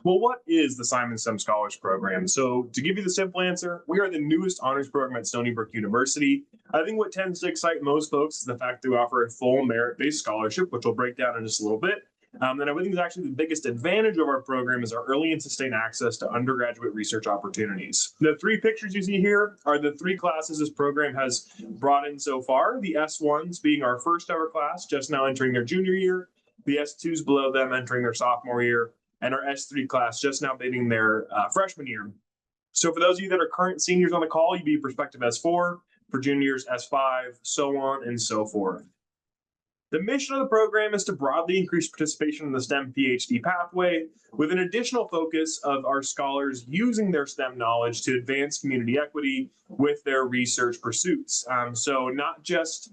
Well, what is the Simon STEM Scholars Program? So, to give you the simple answer, we are the newest honors program at Stony Brook University. I think what tends to excite most folks is the fact that we offer a full merit-based scholarship, which we'll break down in just a little bit. And I think is actually the biggest advantage of our program is our early and sustained access to undergraduate research opportunities. The three pictures you see here are the three classes this program has brought in so far. The S1s being our first ever class, just now entering their junior year. The S2s below them entering their sophomore year, and our S3 class just now beginning their freshman year. So for those of you that are current seniors on the call, you'd be prospective S4, for juniors S5, so on and so forth. The mission of the program is to broadly increase participation in the STEM PhD pathway with an additional focus of our scholars using their STEM knowledge to advance community equity with their research pursuits. So not just,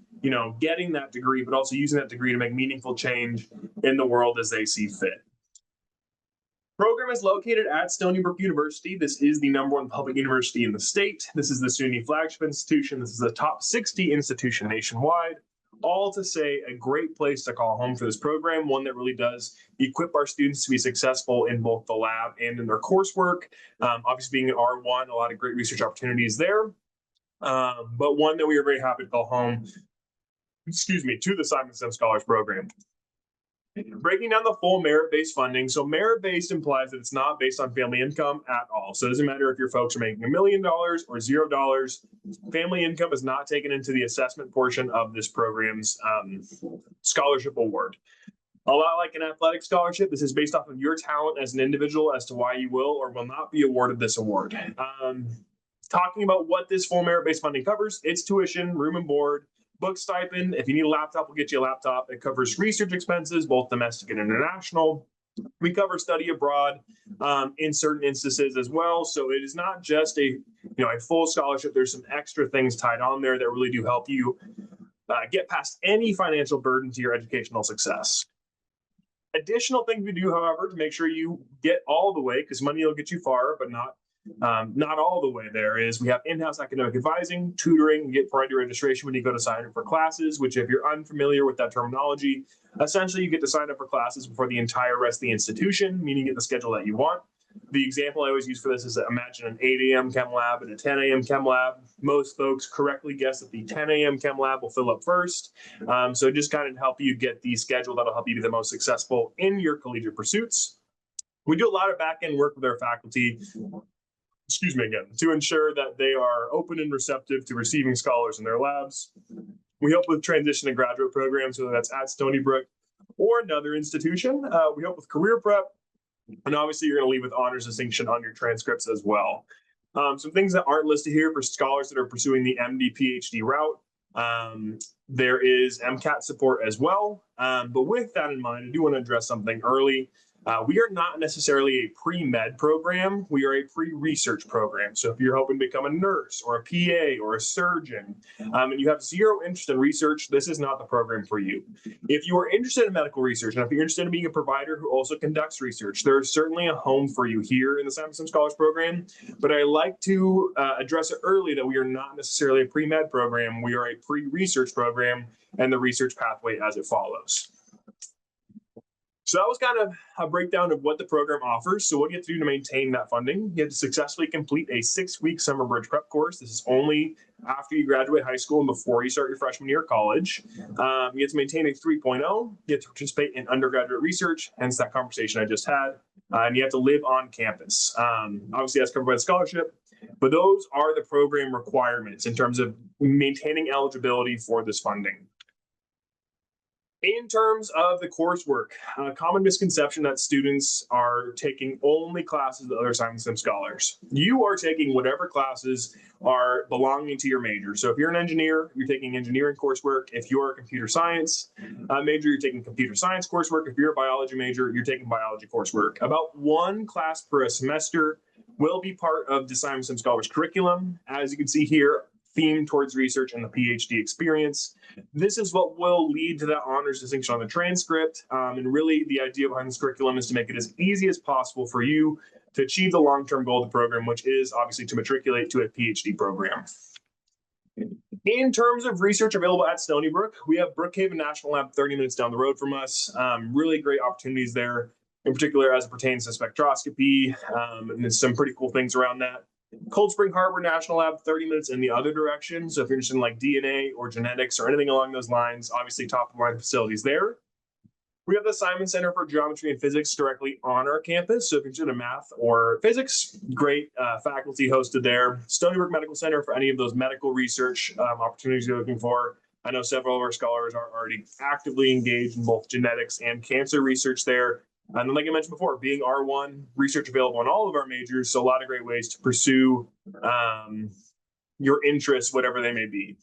getting that degree, but also using that degree to make meaningful change in the world as they see fit. Program is located at Stony Brook University. This is the #1 public university in the state. This is the SUNY flagship institution. This is the top 60 institution nationwide. All to say a great place to call home for this program, one that really does equip our students to be successful in both the lab and in their coursework. Obviously being an R1, a lot of great research opportunities there, but one that we are very happy to call home, to the Simon STEM Scholars Program. Breaking down the full merit-based funding. So merit-based implies that it's not based on family income at all. So it doesn't matter if your folks are making $1 million or $0. Family income is not taken into the assessment portion of this program's scholarship award. A lot like an athletic scholarship, this is based off of your talent as an individual as to why you will or will not be awarded this award. Talking about what this full merit-based funding covers, it's tuition, room and board, book stipend. If you need a laptop, we'll get you a laptop. It covers research expenses, both domestic and international. We cover study abroad in certain instances as well. So it is not just a full scholarship. There's some extra things tied on there that really do help you get past any financial burden to your educational success. Additional things we do, however, to make sure you get all the way, because money will get you far, but not all the way there, is we have in-house academic advising, tutoring, and get priority registration when you go to sign up for classes, which if you're unfamiliar with that terminology, essentially you get to sign up for classes before the entire rest of the institution, meaning you get the schedule that you want. The example I always use for this is imagine an 8 a.m. chem lab and a 10 a.m. chem lab. Most folks correctly guess that the 10 a.m. chem lab will fill up first. So just kind of help you get the schedule that'll help you be the most successful in your collegiate pursuits. We do a lot of back-end work with our faculty, to ensure that they are open and receptive to receiving scholars in their labs. We help with transition to graduate programs, whether that's at Stony Brook or another institution. We help with career prep, and obviously you're going to leave with honors distinction on your transcripts as well. Some things that aren't listed here for scholars that are pursuing the MD PhD route. There is MCAT support as well. But with that in mind, I do want to address something early. We are not necessarily a pre-med program. We are a pre-research program. So if you're hoping to become a nurse or a PA or a surgeon, and you have zero interest in research, this is not the program for you. If you are interested in medical research, and if you're interested in being a provider who also conducts research, there is certainly a home for you here in the Simon STEM Scholars Program. But I like to address it early that we are not necessarily a pre-med program. We are a pre-research program and the research pathway as it follows. So that was kind of a breakdown of what the program offers. So what you have to do to maintain that funding, you have to successfully complete a 6-week summer bridge prep course. This is only after you graduate high school and before you start your freshman year of college. You have to maintain a 3.0. You have to participate in undergraduate research, hence that conversation I just had. And you have to live on campus. Obviously, that's covered by the scholarship. But those are the program requirements in terms of maintaining eligibility for this funding. In terms of the coursework, a common misconception that students are taking only classes with other Simon STEM scholars. You are taking whatever classes are belonging to your major. So if you're an engineer, you're taking engineering coursework. If you're a computer science major, you're taking computer science coursework. If you're a biology major, you're taking biology coursework. About one class per semester will be part of the Simon STEM Scholars curriculum. As you can see here, themed towards research and the PhD experience. This is what will lead to that honors distinction on the transcript. And really the idea behind this curriculum is to make it as easy as possible for you to achieve the long-term goal of the program, which is obviously to matriculate to a PhD program. In terms of research available at Stony Brook, we have Brookhaven National Lab 30 minutes down the road from us. Really great opportunities there. in particular as it pertains to spectroscopy, and there's some pretty cool things around that. Cold Spring Harbor National Lab, 30 minutes in the other direction. So if you're interested in like DNA or genetics or anything along those lines, obviously top of mind facilities there. We have the Simon Center for Geometry and Physics directly on our campus. So if you're interested in math or physics, great faculty hosted there. Stony Brook Medical Center for any of those medical research opportunities you're looking for. I know several of our scholars are already actively engaged in both genetics and cancer research there. And then, like I mentioned before, being R1, research available in all of our majors, so a lot of great ways to pursue your interests, whatever they may be.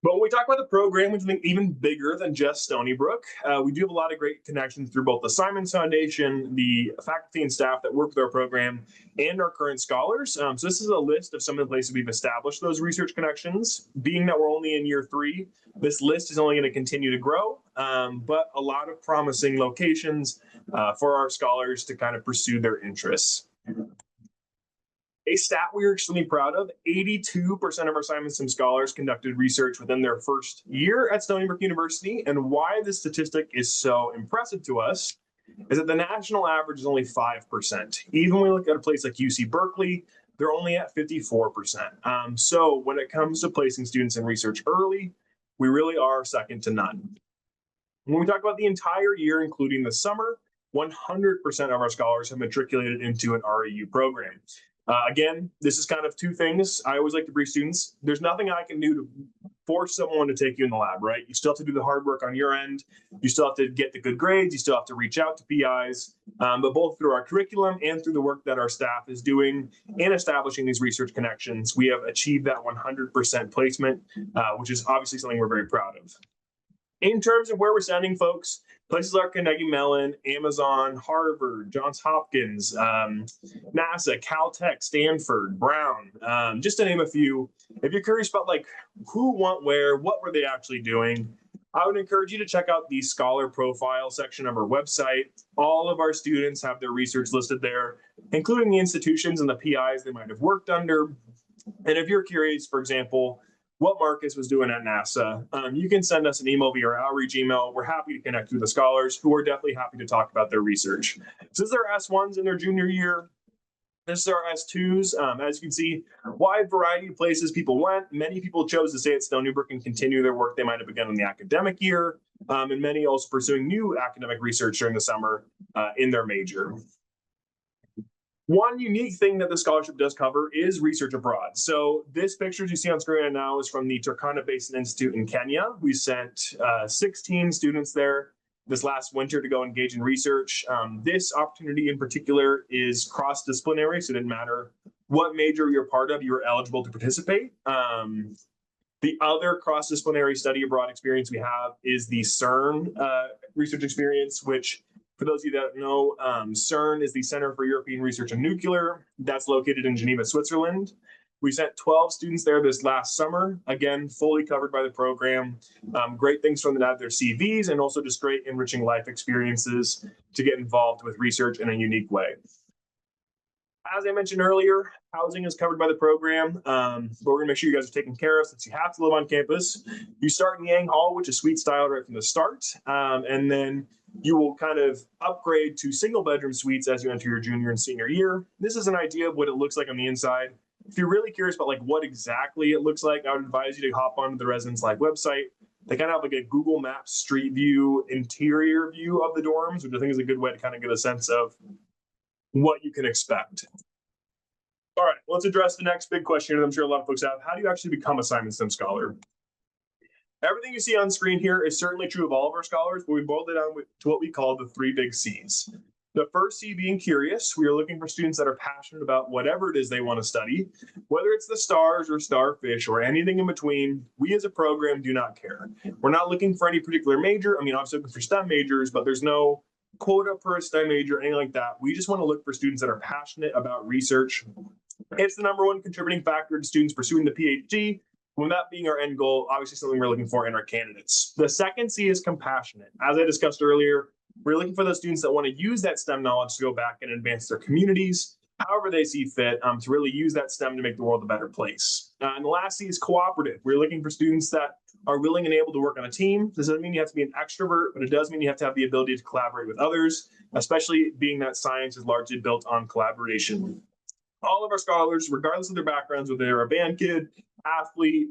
But when we talk about the program, we think even bigger than just Stony Brook. We do have a lot of great connections through both the Simons Foundation, the faculty and staff that work with our program, and our current scholars. So this is a list of some of the places we've established those research connections. Being that we're only in year 3, this list is only going to continue to grow, but a lot of promising locations for our scholars to kind of pursue their interests. A stat we are extremely proud of, 82% of our Simon Sim scholars conducted research within their first year at Stony Brook University. And why this statistic is so impressive to us is that the national average is only 5%. Even when we look at a place like UC Berkeley, they're only at 54%. So when it comes to placing students in research early, we really are second to none. When we talk about the entire year, including the summer, 100% of our scholars have matriculated into an REU program. Again, this is kind of two things I always like to brief students. There's nothing I can do to force someone to take you in the lab, right? You still have to do the hard work on your end. You still have to get the good grades. You still have to reach out to PIs. But both through our curriculum and through the work that our staff is doing in establishing these research connections, we have achieved that 100% placement, which is obviously something we're very proud of. In terms of where we're sending folks, places like Carnegie Mellon, Amazon, Harvard, Johns Hopkins, NASA, Caltech, Stanford, Brown, just to name a few. If you're curious about like who went where, what were they actually doing, I would encourage you to check out the scholar profile section of our website. All of our students have their research listed there, including the institutions and the PIs they might have worked under. And if you're curious, for example, what Marcus was doing at NASA, you can send us an email via our outreach email. We're happy to connect with the scholars who are definitely happy to talk about their research. So this is our S1s in their junior year. This is our S2s. As you can see, wide variety of places people went. Many people chose to stay at Stony Brook and continue their work they might have begun in the academic year, and many also pursuing new academic research during the summer in their major. One unique thing that the scholarship does cover is research abroad. So this picture you see on screen right now is from the Turkana Basin Institute in Kenya. We sent 16 students there this last winter to go engage in research. This opportunity in particular is cross-disciplinary, so it didn't matter what major you're part of, you're eligible to participate. The other cross-disciplinary study abroad experience we have is the CERN research experience, which for those of you that don't know, CERN is the Center for European Research on Nuclear. That's located in Geneva, Switzerland. We sent 12 students there this last summer, again, fully covered by the program. Great things from them to add their CVs and also just great enriching life experiences to get involved with research in a unique way. As I mentioned earlier, housing is covered by the program, but we're gonna make sure you guys are taken care of since you have to live on campus. You start in Yang Hall, which is suite style right from the start, and then you will kind of upgrade to single bedroom suites as you enter your junior and senior year. This is an idea of what it looks like on the inside. If you're really curious about like what exactly it looks like, I would advise you to hop onto the Residence Live website. They kind of have like a Google Maps street view, interior view of the dorms, which I think is a good way to kind of get a sense of what you can expect. All right, let's address the next big question that I'm sure a lot of folks have. How do you actually become a Simon Sim Scholar? Everything you see on screen here is certainly true of all of our scholars, but we boiled it down to what we call the 3 big C's. The first C being curious. We are looking for students that are passionate about whatever it is they want to study, whether it's the stars or starfish or anything in between. We as a program do not care. We're not looking for any particular major. I mean, obviously looking for STEM majors, but there's no quota per STEM major, anything like that. We just want to look for students that are passionate about research. It's the #1 contributing factor to students pursuing the PhD. With that being our end goal, obviously something we're looking for in our candidates. The second C is compassionate. As I discussed earlier, we're looking for those students that want to use that STEM knowledge to go back and advance their communities, however they see fit, to really use that STEM to make the world a better place. And the last C is cooperative. We're looking for students that are willing and able to work on a team. This doesn't mean you have to be an extrovert, but it does mean you have to have the ability to collaborate with others, especially being that science is largely built on collaboration. All of our scholars, regardless of their backgrounds, whether they're a band kid, athlete,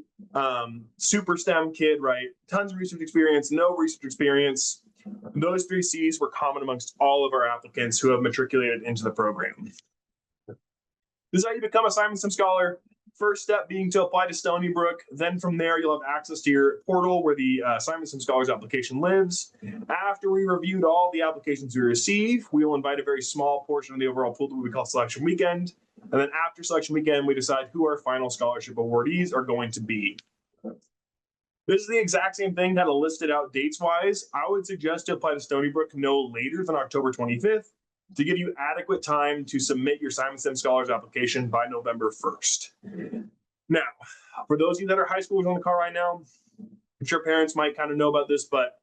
super STEM kid, right? Tons of research experience, no research experience. Those 3 C's were common amongst all of our applicants who have matriculated into the program. This is how you become a Simon Sim Scholar. First step being to apply to Stony Brook. Then from there, you'll have access to your portal where the Simon Sim Scholars application lives. After we reviewed all the applications we receive, we will invite a very small portion of the overall pool that we call Selection Weekend. And then after Selection Weekend, we decide who our final scholarship awardees are going to be. This is the exact same thing, kind of listed out dates-wise. I would suggest to apply to Stony Brook no later than October 25th to give you adequate time to submit your Simon Sim Scholars application by November 1st. Now, for those of you that are high schoolers on the call right now, I'm sure parents might kind of know about this, but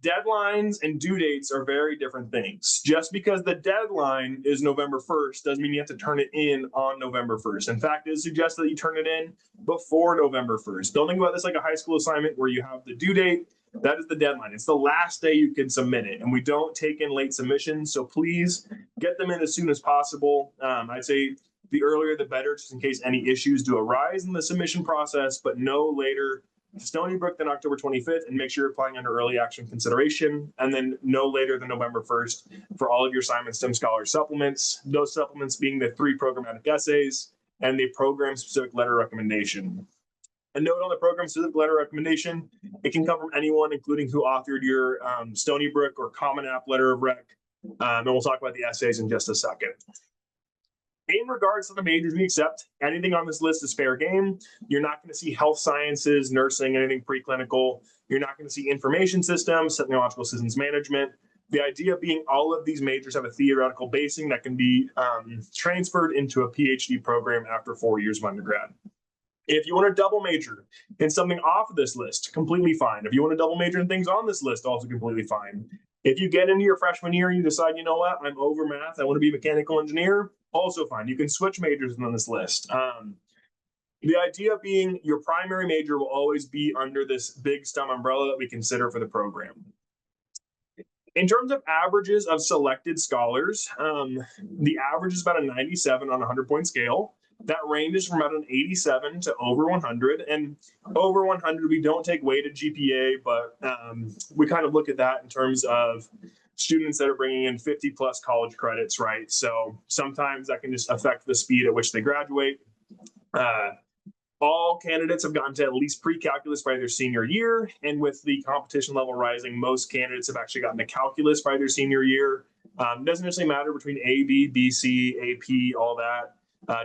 deadlines and due dates are very different things. Just because the deadline is November 1st doesn't mean you have to turn it in on November 1st. In fact, it suggests that you turn it in before November 1st. Don't think about this like a high school assignment where you have the due date. That is the deadline. It's the last day you can submit it. And we don't take in late submissions. So please get them in as soon as possible. I'd say the earlier the better, just in case any issues do arise in the submission process, but no later to Stony Brook than October 25th, and make sure you're applying under early action consideration, and then no later than November 1st for all of your Simon Sim Scholar supplements, those supplements being the 3 programmatic essays and the program-specific letter recommendation. A note on the program-specific letter recommendation, it can come from anyone, including who authored your Stony Brook or Common App letter of rec, and we'll talk about the essays in just a second. In regards to the majors we accept, anything on this list is fair game. You're not going to see health sciences, nursing, anything preclinical. You're not going to see information systems, technological systems management. The idea being all of these majors have a theoretical basing that can be transferred into a PhD program after 4 years of undergrad. If you want to double major in something off of this list, completely fine. If you want to double major in things on this list, also completely fine. If you get into your freshman year and you decide, you know what, I'm over math, I want to be a mechanical engineer, also fine. You can switch majors on this list. The idea being your primary major will always be under this big STEM umbrella that we consider for the program. In terms of averages of selected scholars, the average is about a 97 on a 100-point scale. That ranges from about an 87 to over 100. And over 100, we don't take weighted GPA, but we kind of look at that in terms of students that are bringing in 50 plus college credits, right? So sometimes that can just affect the speed at which they graduate. All candidates have gotten to at least pre-calculus by their senior year. And with the competition level rising, most candidates have actually gotten to calculus by their senior year. Doesn't necessarily matter between AB, BC, AP, all that.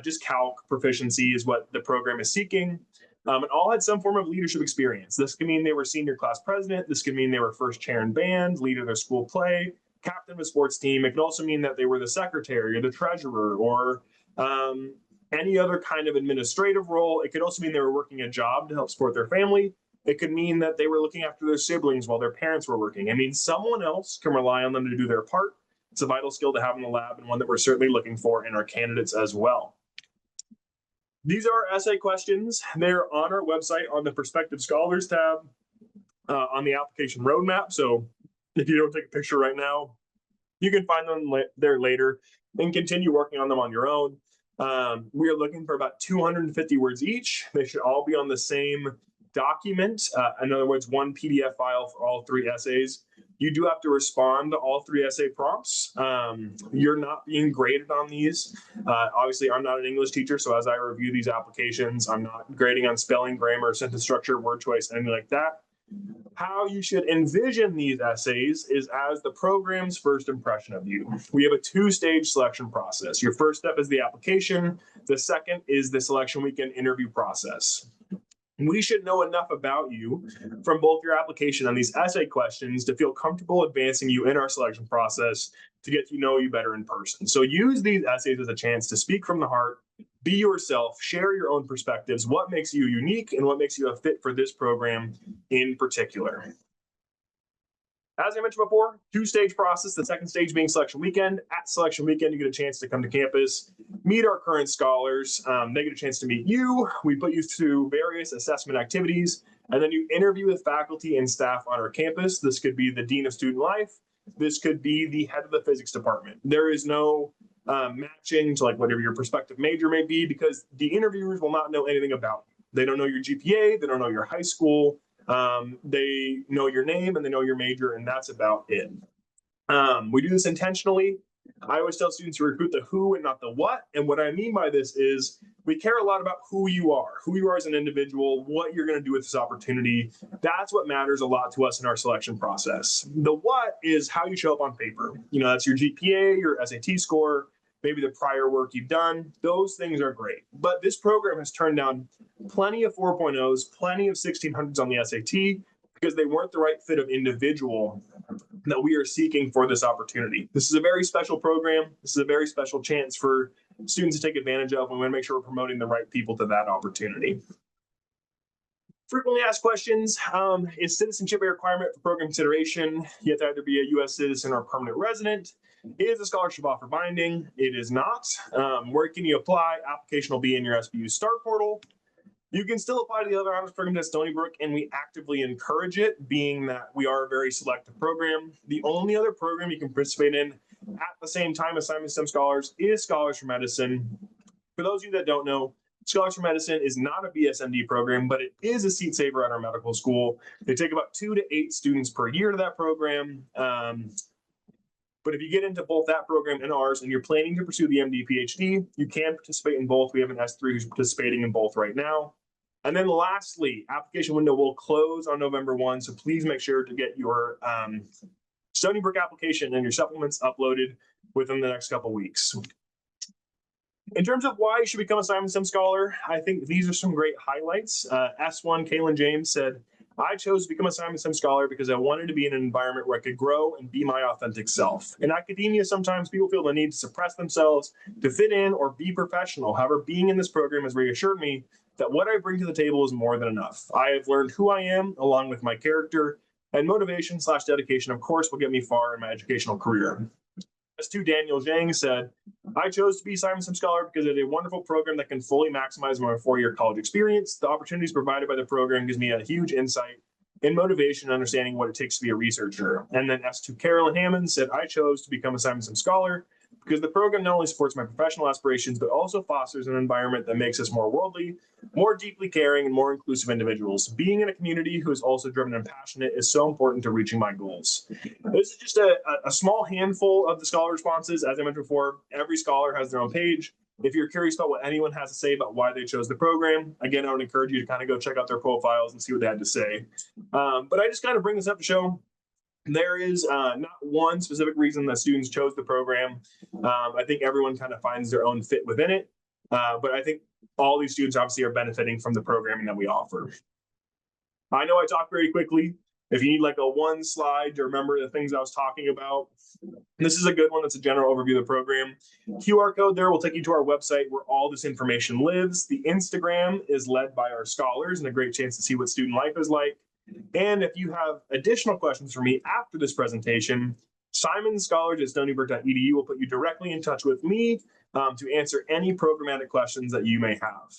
Just calc proficiency is what the program is seeking. And all had some form of leadership experience. This can mean they were senior class president. This can mean they were first chair in band, leader of their school play, captain of a sports team. It could also mean that they were the secretary or the treasurer or any other kind of administrative role. It could also mean they were working a job to help support their family. It could mean that they were looking after their siblings while their parents were working. I mean, someone else can rely on them to do their part. It's a vital skill to have in the lab and one that we're certainly looking for in our candidates as well. These are our essay questions. They're on our website on the Prospective Scholars tab on the application roadmap. So if you don't take a picture right now, you can find them there later and continue working on them on your own. We are looking for about 250 words each. They should all be on the same document. In other words, one PDF file for all 3 essays. You do have to respond to all 3 essay prompts. You're not being graded on these. Obviously, I'm not an English teacher, so as I review these applications, I'm not grading on spelling, grammar, sentence structure, word choice, anything like that. How you should envision these essays is as the program's first impression of you. We have a 2-stage selection process. Your first step is the application. The second is the selection weekend interview process. We should know enough about you from both your application and these essay questions to feel comfortable advancing you in our selection process to get to know you better in person. So use these essays as a chance to speak from the heart, be yourself, share your own perspectives, what makes you unique and what makes you a fit for this program in particular. As I mentioned before, 2-stage process, the second stage being selection weekend. At selection weekend, you get a chance to come to campus, meet our current scholars. They get a chance to meet you. We put you through various assessment activities. And then you interview with faculty and staff on our campus. This could be the dean of student life. This could be the head of the physics department. There is no matching to like whatever your prospective major may be, because the interviewers will not know anything about you. They don't know your GPA. They don't know your high school. They know your name and they know your major, and that's about it. We do this intentionally. I always tell students to recruit the who and not the what. And what I mean by this is we care a lot about who you are as an individual, what you're going to do with this opportunity. That's what matters a lot to us in our selection process. The what is how you show up on paper. That's your GPA, your SAT score, maybe the prior work you've done. Those things are great. But this program has turned down plenty of 4.0s, plenty of 1600s on the SAT, because they weren't the right fit of individual that we are seeking for this opportunity. This is a very special program. This is a very special chance for students to take advantage of. We want to make sure we're promoting the right people to that opportunity. Frequently asked questions, is citizenship a requirement for program consideration? You have to either be a U.S. citizen or permanent resident. Is the scholarship offer binding? It is not. Where can you apply? Application will be in your SBU START portal. You can still apply to the other honors programs at Stony Brook, and we actively encourage it, being that we are a very selective program. The only other program you can participate in at the same time as Simon STEM Scholars is Scholars for Medicine. For those of you that don't know, Scholars for Medicine is not a BSMD program, but it is a seat saver at our medical school. They take about 2 to 8 students per year to that program. But if you get into both that program and ours, and you're planning to pursue the MD PhD, you can participate in both. We have an S3 who's participating in both right now. And then lastly, application window will close on November 1. So please make sure to get your Stony Brook application and your supplements uploaded within the next couple weeks. In terms of why you should become a Simon STEM Scholar, I think these are some great highlights. S1, Kaylin James said, I chose to become a Simon STEM Scholar because I wanted to be in an environment where I could grow and be my authentic self. In academia, sometimes people feel the need to suppress themselves to fit in or be professional. However, being in this program has reassured me that what I bring to the table is more than enough. I have learned who I am along with my character, and motivation/dedication, of course, will get me far in my educational career. S2 Daniel Zhang said, I chose to be Simon STEM Scholar because it is a wonderful program that can fully maximize my 4-year college experience. The opportunities provided by the program gives me a huge insight and motivation in understanding what it takes to be a researcher. And then S2 Carolyn Hammond said, I chose to become a Simon STEM Scholar because the program not only supports my professional aspirations, but also fosters an environment that makes us more worldly, more deeply caring, and more inclusive individuals. Being in a community who is also driven and passionate is so important to reaching my goals. This is just a small handful of the scholar responses. As I mentioned before, every scholar has their own page. If you're curious about what anyone has to say about why they chose the program, again, I would encourage you to kind of go check out their profiles and see what they had to say. But I just kind of bring this up to show there is not one specific reason that students chose the program. I think everyone kind of finds their own fit within it. But I think all these students obviously are benefiting from the programming that we offer. I know I talked very quickly. If you need like a one slide to remember the things I was talking about, this is a good one. That's a general overview of the program. QR code there will take you to our website where all this information lives. The Instagram is led by our scholars and a great chance to see what student life is like. And if you have additional questions for me after this presentation, simonsscholars@stonybrook.edu will put you directly in touch with me to answer any programmatic questions that you may have.